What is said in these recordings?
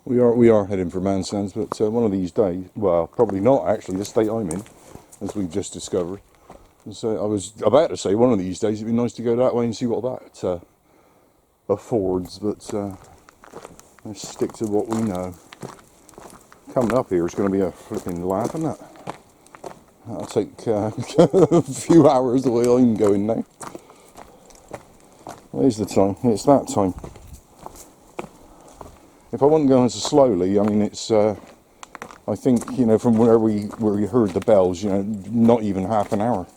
We are heading for Mansands, but one of these days, well, probably not actually, the state I'm in, as we've just discovered. And so I was about to say one of these days it'd be nice to go that way and see what that affords, but let's stick to what we know. Coming up here is going to be a flipping laugh, isn't it? That'll take a few hours the way I'm going now. Where's the time? It's that time. If I wasn't going so slowly, I mean, it's, I think, you know, from where we heard the bells, you know, not even half an hour.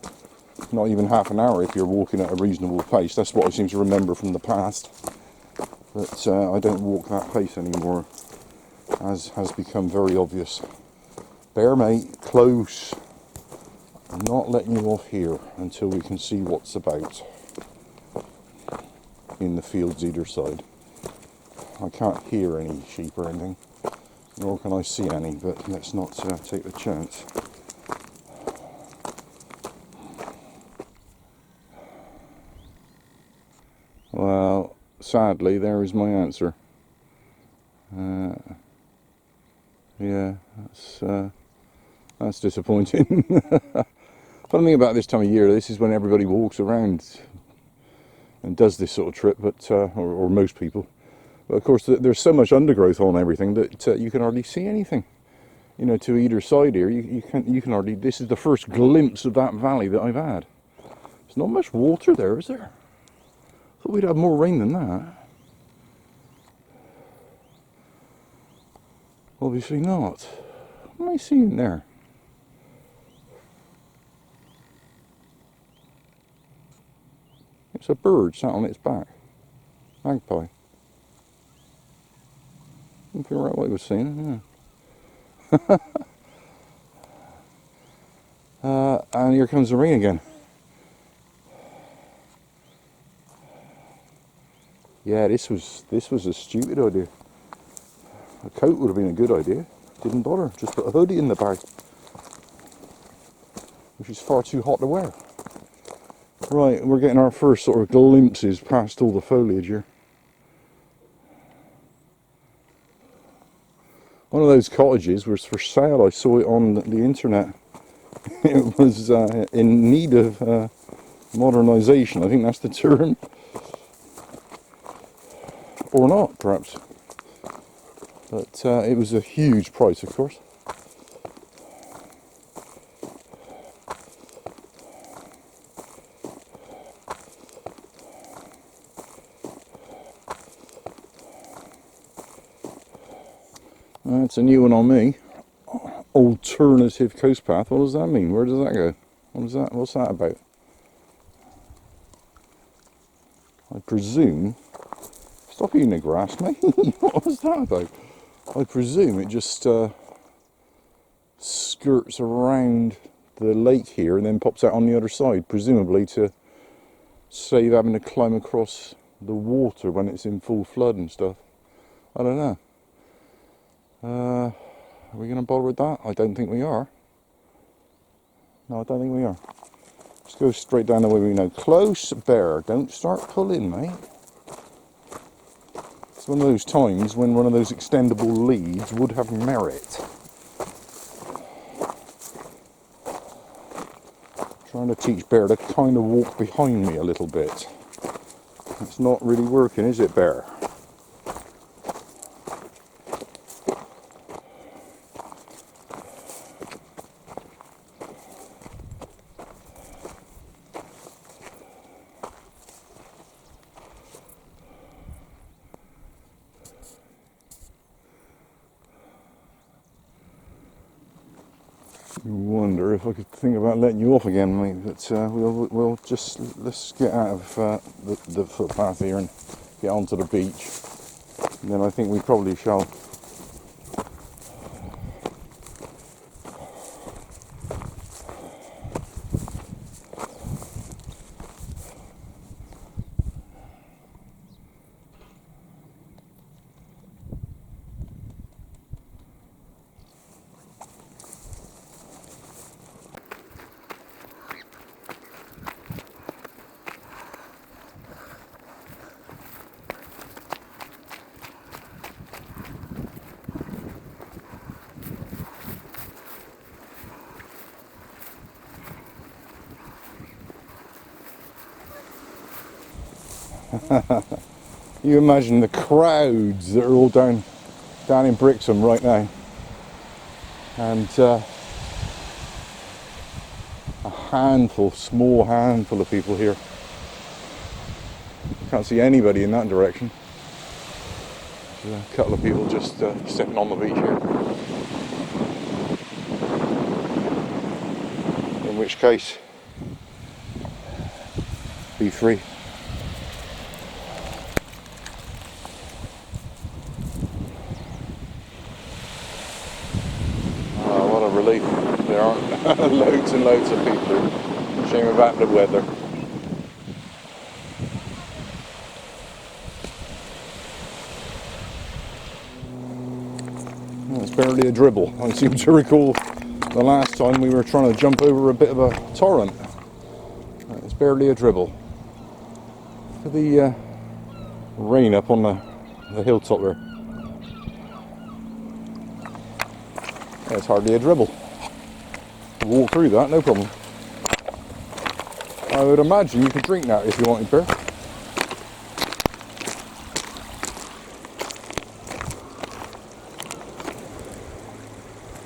Not even half an hour if you're walking at a reasonable pace. That's what I seem to remember from the past. But I don't walk that pace anymore, as has become very obvious. Bear, mate, close. I'm not letting you off here until we can see what's about in the fields either side. I can't hear any sheep or anything, nor can I see any, but let's not take the chance. Well, sadly, there is my answer. Yeah, that's disappointing. Funny thing about this time of year, this is when everybody walks around and does this sort of trip, but or most people. But of course, there's so much undergrowth on everything that you can hardly see anything. You know, to either side here, you can hardly. This is the first glimpse of that valley that I've had. There's not much water there, is there? Thought we'd have more rain than that. Obviously not. What am I seeing there? It's a bird sat on its back. Magpie. I feel right what I was seeing, yeah. And here comes the rain again. Yeah, this was a stupid idea. A coat would have been a good idea. Didn't bother. Just put a hoodie in the bag, which is far too hot to wear. Right, we're getting our first sort of glimpses past all the foliage here. One of those cottages was for sale. I saw it on the internet. It was in need of modernisation. I think that's the term. Or not, perhaps. But it was a huge price, of course. That's a new one on me. Alternative coast path. What does that mean? Where does that go? What's that about? I presume. Stop eating the grass, mate. What was that about? I presume it just skirts around the lake here and then pops out on the other side, presumably to save having to climb across the water when it's in full flood and stuff. I don't know. Are we going to bother with that? I don't think we are. No, I don't think we are. Let's go straight down the way we know. Close, bear. Don't start pulling, mate. It's one of those times when one of those extendable leads would have merit. Trying to teach Bear to kind of walk behind me a little bit. It's not really working, is it, Bear? Wonder if I could think about letting you off again, mate. But we'll just let's get out of the footpath here and get onto the beach. And then I think we probably shall. You imagine the crowds that are all down in Brixham right now, and small handful of people here. Can't see anybody in that direction. There's a couple of people just stepping on the beach here. In which case, be free. Oh, what a relief. There aren't loads and loads of people here. Shame about the weather. It's barely a dribble. I seem to recall the last time we were trying to jump over a bit of a torrent. It's barely a dribble. For the rain up on the hilltop there. It's hardly a dribble. Walk through that, no problem. I would imagine you could drink that if you wanted, Bear.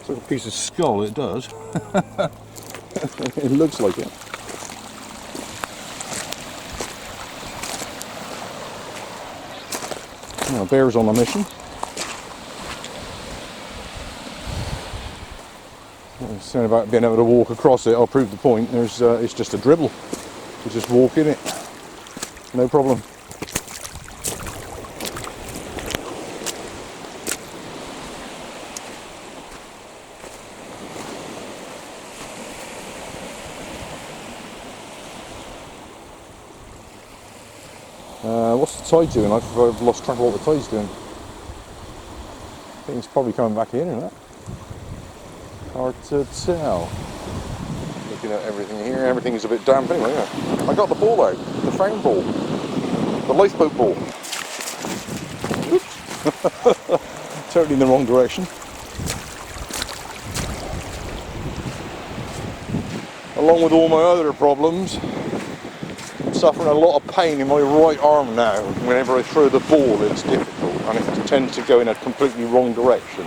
It's like a piece of skull, it does. It looks like it. Now, Bear's on a mission. Saying about being able to walk across it, I'll prove the point. It's just a dribble. You just walk in it, no problem. What's the tide doing? I've lost track of what the tide's doing. I think it's probably coming back in, isn't it? Hard to tell. Looking at everything here, everything's a bit damp anyway. Yeah. I got the ball out, the found ball, the lifeboat ball. Totally in the wrong direction. Along with all my other problems, I'm suffering a lot of pain in my right arm now. Whenever I throw the ball, it's difficult, and it tends to go in a completely wrong direction,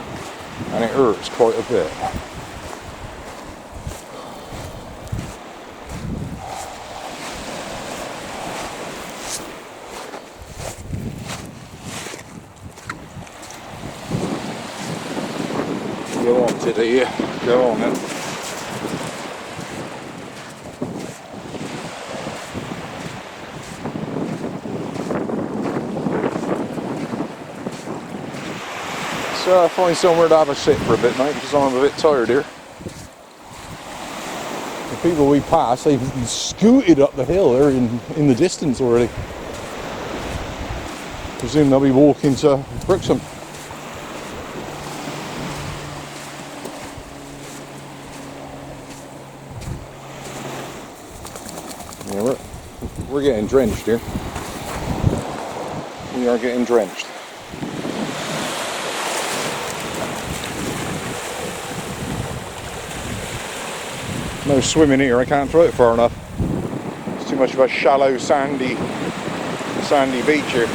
and it hurts quite a bit. Go on, Titty, go on then. So find somewhere to have a sit for a bit, mate, because I'm a bit tired here. The people we pass, they've scooted up the hill. They're in the distance already. Presume they'll be walking to Brixham. Yeah, we're getting drenched here. We are getting drenched. No swimming here, I can't throw it far enough. It's too much of a shallow, sandy beach here.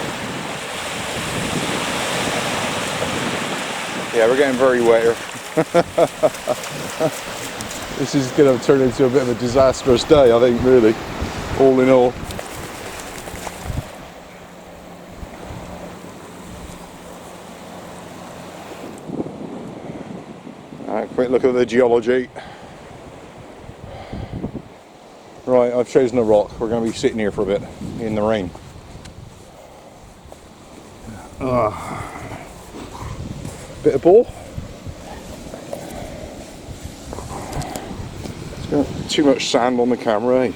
Yeah, we're getting very wet here. This is going to turn into a bit of a disastrous day, I think, really, all in all. Alright, quick look at the geology. Right, I've chosen a rock. We're going to be sitting here for a bit in the rain. Bit of ball. It's got too much sand on the camera, eh?